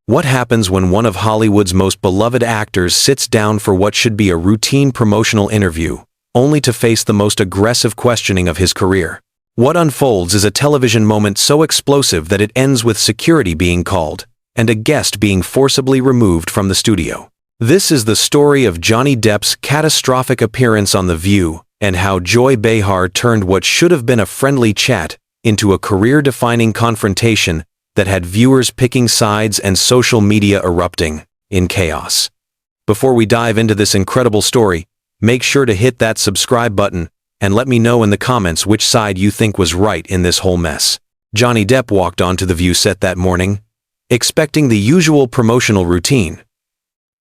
What happens when one of Hollywood's most beloved actors sits down for what should be a routine promotional interview, only to face the most aggressive questioning of his career? What unfolds is a television moment so explosive that it ends with security being called and a guest being forcibly removed from the studio. This is the story of Johnny Depp's catastrophic appearance on The View and how Joy Behar turned what should have been a friendly chat into a career-defining confrontation that had viewers picking sides and social media erupting in chaos. Before we dive into this incredible story, make sure to hit that subscribe button and let me know in the comments which side you think was right in this whole mess. Johnny Depp walked onto the View set that morning, expecting the usual promotional routine.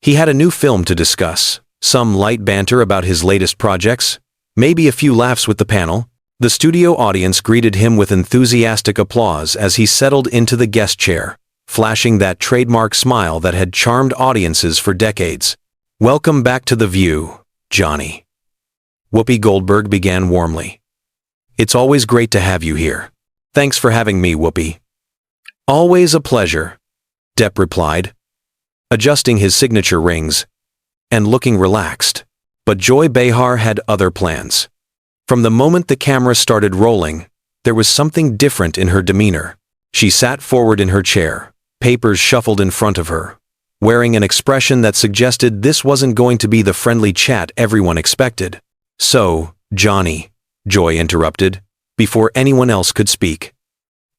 He had a new film to discuss, some light banter about his latest projects, maybe a few laughs with the panel. The studio audience greeted him with enthusiastic applause as he settled into the guest chair, flashing that trademark smile that had charmed audiences for decades. "Welcome back to The View, Johnny." Whoopi Goldberg began warmly. "It's always great to have you here. Thanks for having me, Whoopi." "Always a pleasure," Depp replied, adjusting his signature rings and looking relaxed. But Joy Behar had other plans. From the moment the camera started rolling, there was something different in her demeanor. She sat forward in her chair, papers shuffled in front of her, wearing an expression that suggested this wasn't going to be the friendly chat everyone expected. "So, Johnny," Joy interrupted, before anyone else could speak.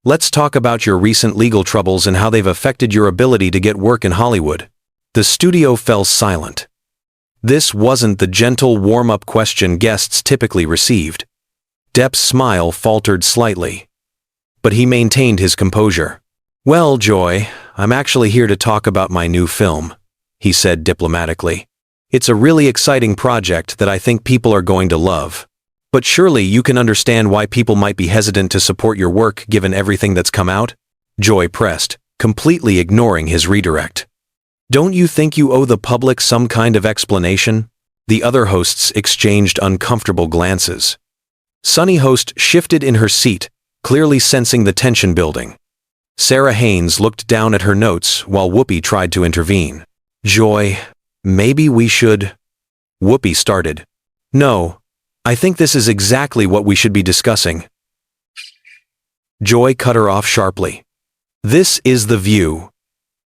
"Let's talk about your recent legal troubles and how they've affected your ability to get work in Hollywood." The studio fell silent. This wasn't the gentle warm-up question guests typically received. Depp's smile faltered slightly, but he maintained his composure. "Well, Joy, I'm actually here to talk about my new film," he said diplomatically. "It's a really exciting project that I think people are going to love. But surely you can understand why people might be hesitant to support your work given everything that's come out?" Joy pressed, completely ignoring his redirect. "Don't you think you owe the public some kind of explanation?" The other hosts exchanged uncomfortable glances. Sunny host shifted in her seat, clearly sensing the tension building. Sarah Haynes looked down at her notes while Whoopi tried to intervene. "Joy, maybe we should—" Whoopi started. "No, I think this is exactly what we should be discussing." Joy cut her off sharply. "This is The View,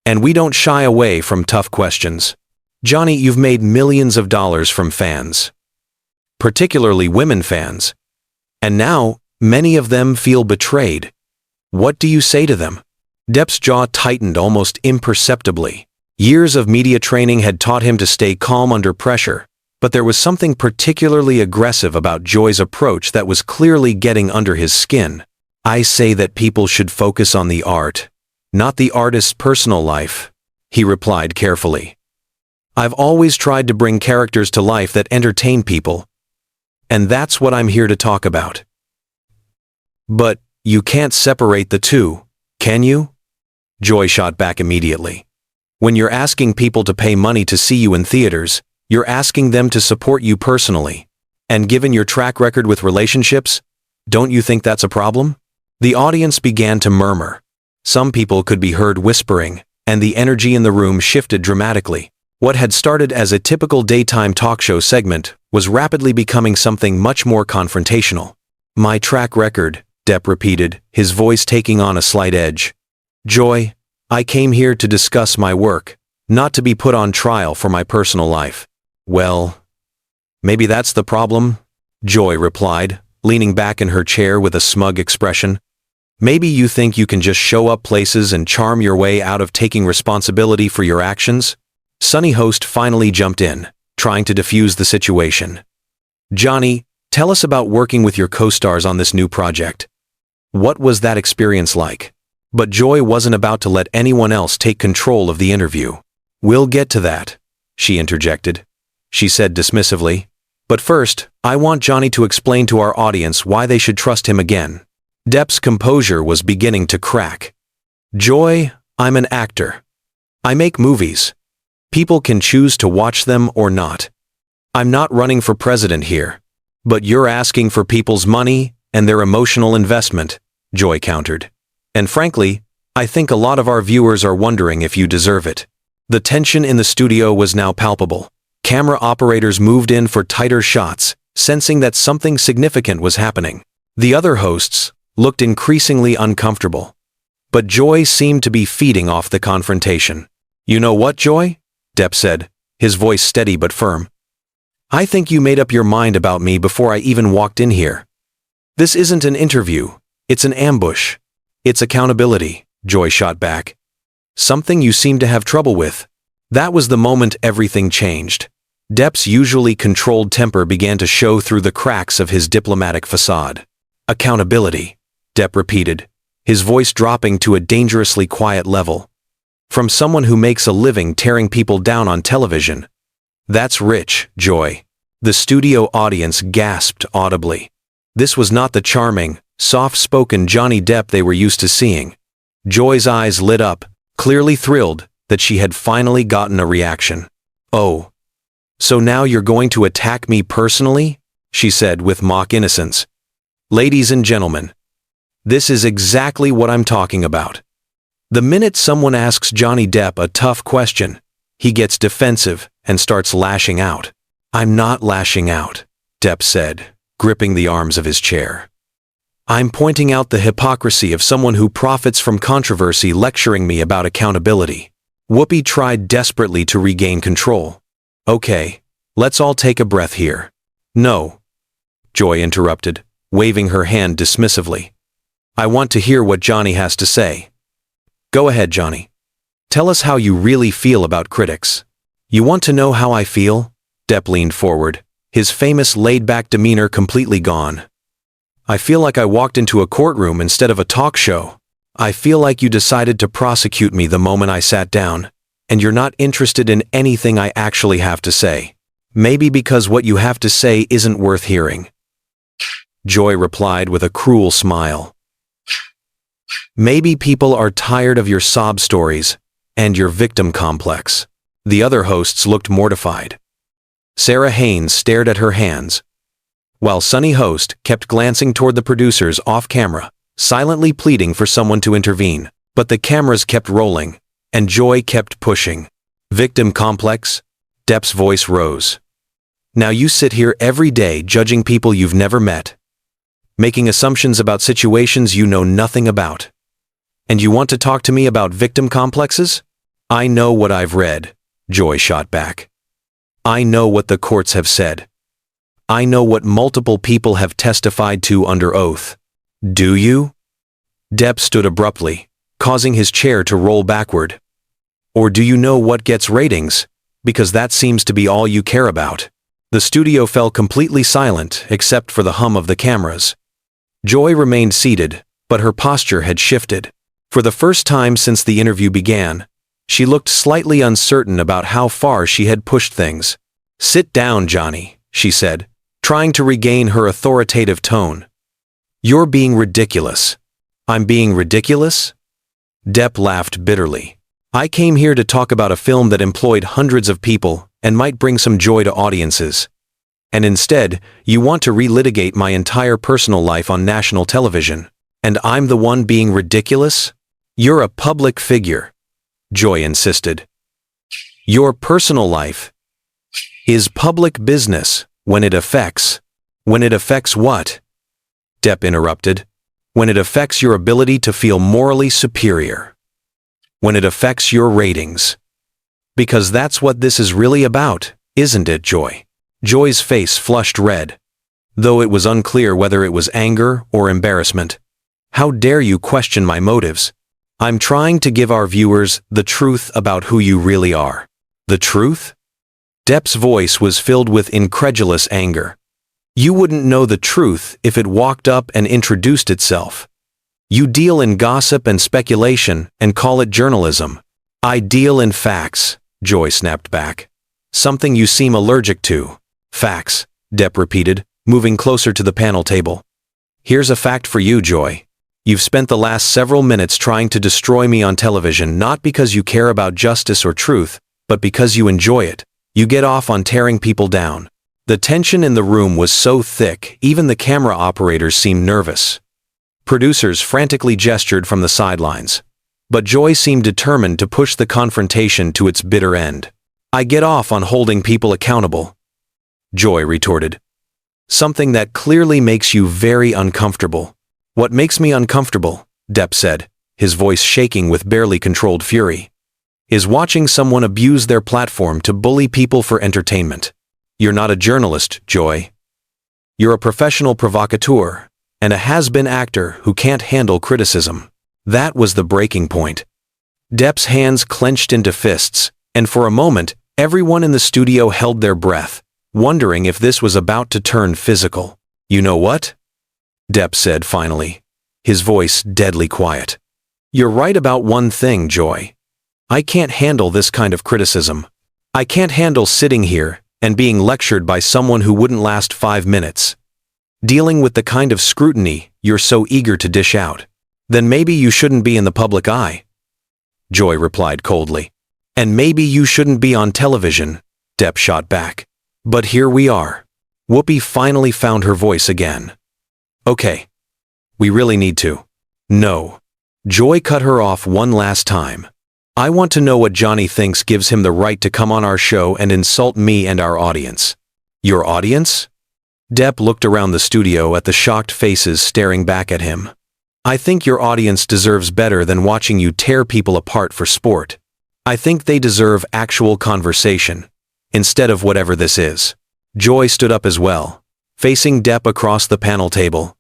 and we don't shy away from tough questions. Johnny, you've made millions of dollars from fans, particularly women fans, and now many of them feel betrayed. What do you say to them?" Depp's jaw tightened almost imperceptibly. Years of media training had taught him to stay calm under pressure, but there was something particularly aggressive about Joy's approach that was clearly getting under his skin. "I say that people should focus on the art, not the artist's personal life," he replied carefully. "I've always tried to bring characters to life that entertain people, and that's what I'm here to talk about." "But you can't separate the two, can you?" Joy shot back immediately. "When you're asking people to pay money to see you in theaters, you're asking them to support you personally. And given your track record with relationships, don't you think that's a problem?" The audience began to murmur. Some people could be heard whispering, and the energy in the room shifted dramatically. What had started as a typical daytime talk show segment was rapidly becoming something much more confrontational. "My track record," Depp repeated, his voice taking on a slight edge. "Joy, I came here to discuss my work, not to be put on trial for my personal life." "Well, maybe that's the problem," Joy replied, leaning back in her chair with a smug expression. "Maybe you think you can just show up places and charm your way out of taking responsibility for your actions?" Sunny host finally jumped in, trying to defuse the situation. "Johnny, tell us about working with your co-stars on this new project. What was that experience like?" But Joy wasn't about to let anyone else take control of the interview. "We'll get to that," she interjected. She said dismissively. "But first, I want Johnny to explain to our audience why they should trust him again." Depp's composure was beginning to crack. "Joy, I'm an actor. I make movies. People can choose to watch them or not. I'm not running for president here. But you're asking for people's money and their emotional investment," Joy countered. "And frankly, I think a lot of our viewers are wondering if you deserve it." The tension in the studio was now palpable. Camera operators moved in for tighter shots, sensing that something significant was happening. The other hosts looked increasingly uncomfortable. But Joy seemed to be feeding off the confrontation. "You know what, Joy?" Depp said, his voice steady but firm. "I think you made up your mind about me before I even walked in here. This isn't an interview, it's an ambush. It's accountability," Joy shot back. "Something you seem to have trouble with." That was the moment everything changed. Depp's usually controlled temper began to show through the cracks of his diplomatic facade. "Accountability," Depp repeated, his voice dropping to a dangerously quiet level. "From someone who makes a living tearing people down on television. That's rich, Joy." The studio audience gasped audibly. This was not the charming, soft-spoken Johnny Depp they were used to seeing. Joy's eyes lit up, clearly thrilled that she had finally gotten a reaction. "Oh, so now you're going to attack me personally?" she said with mock innocence. "Ladies and gentlemen, this is exactly what I'm talking about. The minute someone asks Johnny Depp a tough question, he gets defensive and starts lashing out." "I'm not lashing out," Depp said, gripping the arms of his chair. "I'm pointing out the hypocrisy of someone who profits from controversy lecturing me about accountability." Whoopi tried desperately to regain control. "Okay, let's all take a breath here." "No," Joy interrupted, waving her hand dismissively. "I want to hear what Johnny has to say." "Go ahead, Johnny. Tell us how you really feel about critics." "You want to know how I feel?" Depp leaned forward, his famous laid-back demeanor completely gone. "I feel like I walked into a courtroom instead of a talk show. I feel like you decided to prosecute me the moment I sat down, and you're not interested in anything I actually have to say. Maybe because what you have to say isn't worth hearing." Joy replied with a cruel smile. "Maybe people are tired of your sob stories and your victim complex." The other hosts looked mortified. Sarah Haynes stared at her hands, while Sunny Host kept glancing toward the producers off-camera, silently pleading for someone to intervene. But the cameras kept rolling, and Joy kept pushing. "Victim complex?" Depp's voice rose. "Now you sit here every day judging people you've never met, making assumptions about situations you know nothing about. And you want to talk to me about victim complexes? I know what I've read," Joy shot back. "I know what the courts have said. I know what multiple people have testified to under oath." "Do you?" Depp stood abruptly, causing his chair to roll backward. "Or do you know what gets ratings? Because that seems to be all you care about." The studio fell completely silent except for the hum of the cameras. Joy remained seated, but her posture had shifted. For the first time since the interview began, she looked slightly uncertain about how far she had pushed things. "Sit down, Johnny," she said, trying to regain her authoritative tone. "You're being ridiculous." "I'm being ridiculous?" Depp laughed bitterly. "I came here to talk about a film that employed hundreds of people and might bring some joy to audiences. And instead, you want to relitigate my entire personal life on national television. And I'm the one being ridiculous? You're a public figure," Joy insisted. "Your personal life is public business when it affects." "When it affects what?" Depp interrupted. "When it affects your ability to feel morally superior. When it affects your ratings. Because that's what this is really about, isn't it, Joy?" Joy's face flushed red, though it was unclear whether it was anger or embarrassment. "How dare you question my motives? I'm trying to give our viewers the truth about who you really are." "The truth?" Depp's voice was filled with incredulous anger. "You wouldn't know the truth if it walked up and introduced itself. You deal in gossip and speculation and call it journalism." "I deal in facts," Joy snapped back. "Something you seem allergic to." "Facts," Depp repeated, moving closer to the panel table. "Here's a fact for you, Joy. You've spent the last several minutes trying to destroy me on television not because you care about justice or truth, but because you enjoy it. You get off on tearing people down." The tension in the room was so thick, even the camera operators seemed nervous. Producers frantically gestured from the sidelines. But Joy seemed determined to push the confrontation to its bitter end. "I get off on holding people accountable," Joy retorted. "Something that clearly makes you very uncomfortable." "What makes me uncomfortable," Depp said, his voice shaking with barely controlled fury, "is watching someone abuse their platform to bully people for entertainment. You're not a journalist, Joy. You're a professional provocateur, and a has-been actor who can't handle criticism." That was the breaking point. Depp's hands clenched into fists, and for a moment, everyone in the studio held their breath, wondering if this was about to turn physical. "You know what?" Depp said finally, his voice deadly quiet. "You're right about one thing, Joy. I can't handle this kind of criticism. I can't handle sitting here and being lectured by someone who wouldn't last 5 minutes. Dealing with the kind of scrutiny you're so eager to dish out. Then maybe you shouldn't be in the public eye," Joy replied coldly. "And maybe you shouldn't be on television," Depp shot back. "But here we are." Whoopi finally found her voice again. "Okay. We really need to." "No." Joy cut her off one last time. "I want to know what Johnny thinks gives him the right to come on our show and insult me and our audience." "Your audience?" Depp looked around the studio at the shocked faces staring back at him. "I think your audience deserves better than watching you tear people apart for sport. I think they deserve actual conversation, instead of whatever this is." Joy stood up as well, facing Depp across the panel table.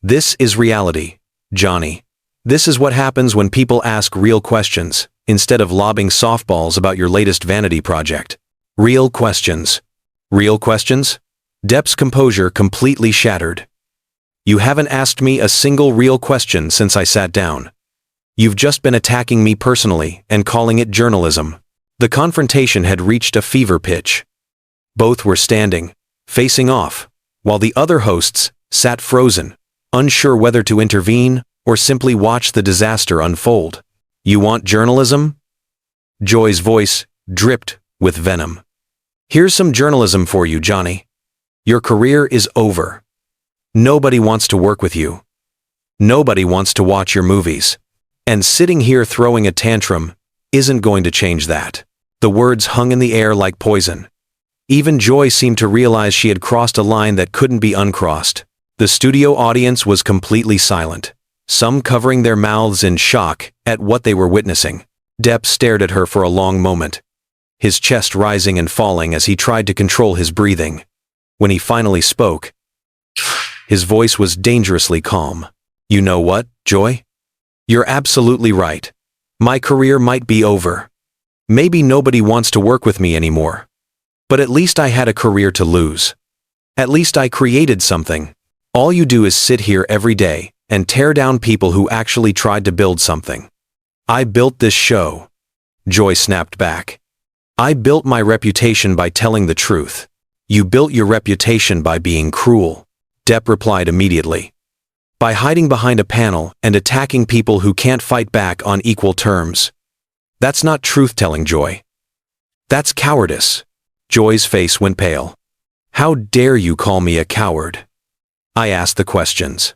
"This is reality, Johnny. This is what happens when people ask real questions, instead of lobbing softballs about your latest vanity project. Real questions." "Real questions?" Depp's composure completely shattered. "You haven't asked me a single real question since I sat down. You've just been attacking me personally and calling it journalism." The confrontation had reached a fever pitch. Both were standing, facing off, while the other hosts sat frozen, unsure whether to intervene or simply watch the disaster unfold. "You want journalism?" Joy's voice dripped with venom. "Here's some journalism for you, Johnny. Your career is over. Nobody wants to work with you. Nobody wants to watch your movies. And sitting here throwing a tantrum isn't going to change that." The words hung in the air like poison. Even Joy seemed to realize she had crossed a line that couldn't be uncrossed. The studio audience was completely silent, some covering their mouths in shock at what they were witnessing. Depp stared at her for a long moment, his chest rising and falling as he tried to control his breathing. When he finally spoke, his voice was dangerously calm. "You know what, Joy? You're absolutely right. My career might be over. Maybe nobody wants to work with me anymore. But at least I had a career to lose. At least I created something. All you do is sit here every day and tear down people who actually tried to build something." "I built this show," Joy snapped back. "I built my reputation by telling the truth. You built your reputation by being cruel," Depp replied immediately. "By hiding behind a panel and attacking people who can't fight back on equal terms. That's not truth-telling, Joy. That's cowardice." Joy's face went pale. "How dare you call me a coward? I asked the questions.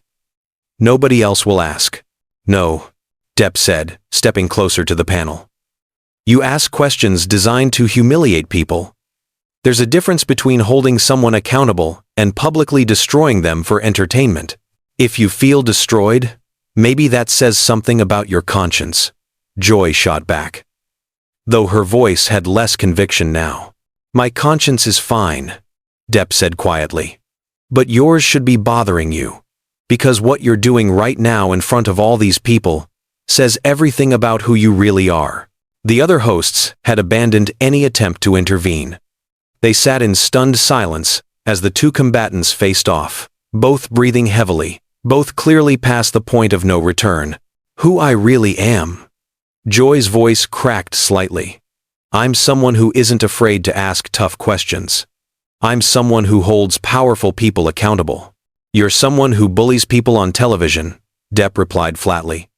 Nobody else will ask." "No," Depp said, stepping closer to the panel. "You ask questions designed to humiliate people. There's a difference between holding someone accountable and publicly destroying them for entertainment. If you feel destroyed, maybe that says something about your conscience," Joy shot back, though her voice had less conviction now. "My conscience is fine," Depp said quietly. "But yours should be bothering you, because what you're doing right now in front of all these people says everything about who you really are." The other hosts had abandoned any attempt to intervene. They sat in stunned silence as the two combatants faced off, both breathing heavily, both clearly past the point of no return. "Who I really am?" Joy's voice cracked slightly. "I'm someone who isn't afraid to ask tough questions. I'm someone who holds powerful people accountable." "You're someone who bullies people on television," Depp replied flatly.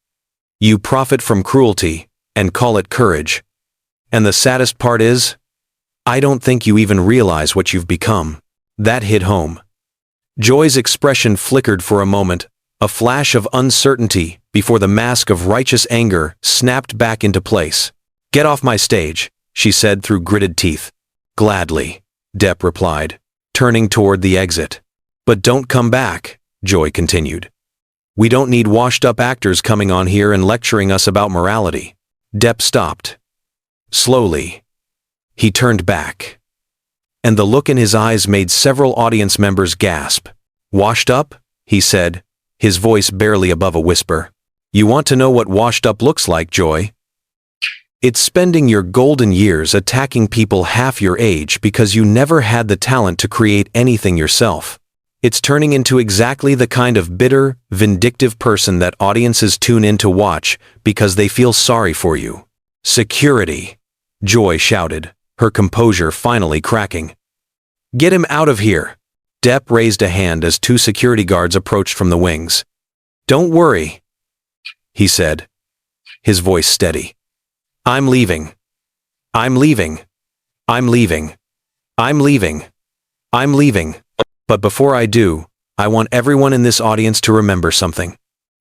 "You profit from cruelty and call it courage. And the saddest part is, I don't think you even realize what you've become." That hit home. Joy's expression flickered for a moment, a flash of uncertainty before the mask of righteous anger snapped back into place. "Get off my stage," she said through gritted teeth. "Gladly," Depp replied, turning toward the exit. "But don't come back," Joy continued. "We don't need washed-up actors coming on here and lecturing us about morality." Depp stopped. Slowly, he turned back, and the look in his eyes made several audience members gasp. "Washed up?" he said, his voice barely above a whisper. "You want to know what washed up looks like, Joy? It's spending your golden years attacking people half your age because you never had the talent to create anything yourself. It's turning into exactly the kind of bitter, vindictive person that audiences tune in to watch because they feel sorry for you." "Security!" Joy shouted, her composure finally cracking. "Get him out of here!" Depp raised a hand as two security guards approached from the wings. "Don't worry," he said, his voice steady. "I'm leaving. I'm leaving. I'm leaving. I'm leaving. I'm leaving. But before I do, I want everyone in this audience to remember something.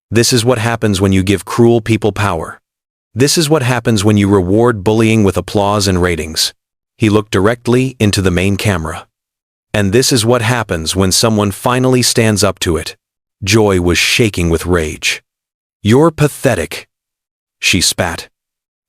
This is what happens when you give cruel people power. This is what happens when you reward bullying with applause and ratings." He looked directly into the main camera. "And this is what happens when someone finally stands up to it." Joy was shaking with rage. "You're pathetic," she spat.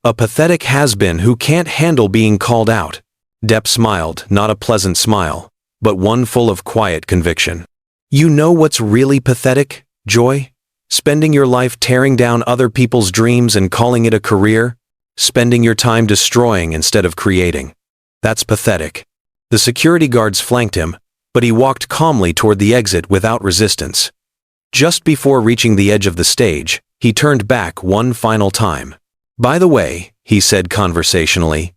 "A pathetic has-been who can't handle being called out." Depp smiled, not a pleasant smile, but one full of quiet conviction. "You know what's really pathetic, Joy? Spending your life tearing down other people's dreams and calling it a career? Spending your time destroying instead of creating. That's pathetic." The security guards flanked him, but he walked calmly toward the exit without resistance. Just before reaching the edge of the stage, he turned back one final time. "By the way," he said conversationally,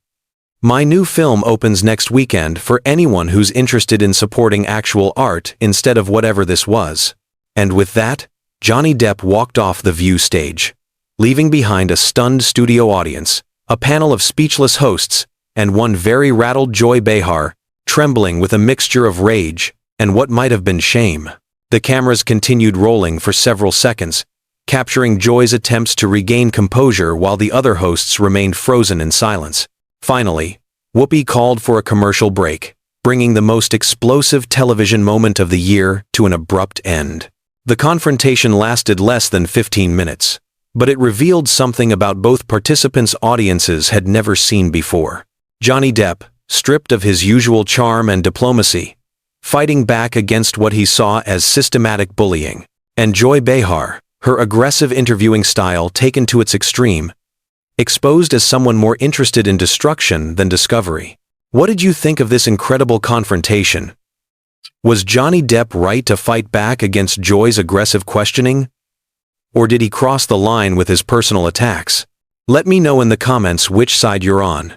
"my new film opens next weekend for anyone who's interested in supporting actual art instead of whatever this was." And with that, Johnny Depp walked off the View stage, leaving behind a stunned studio audience, a panel of speechless hosts, and one very rattled Joy Behar, trembling with a mixture of rage and what might have been shame. The cameras continued rolling for several seconds, capturing Joy's attempts to regain composure while the other hosts remained frozen in silence. Finally, Whoopi called for a commercial break, bringing the most explosive television moment of the year to an abrupt end. The confrontation lasted less than 15 minutes, but it revealed something about both participants' audiences had never seen before. Johnny Depp, stripped of his usual charm and diplomacy, fighting back against what he saw as systematic bullying, and Joy Behar, her aggressive interviewing style taken to its extreme, exposed as someone more interested in destruction than discovery. What did you think of this incredible confrontation? Was Johnny Depp right to fight back against Joy's aggressive questioning? Or did he cross the line with his personal attacks? Let me know in the comments which side you're on.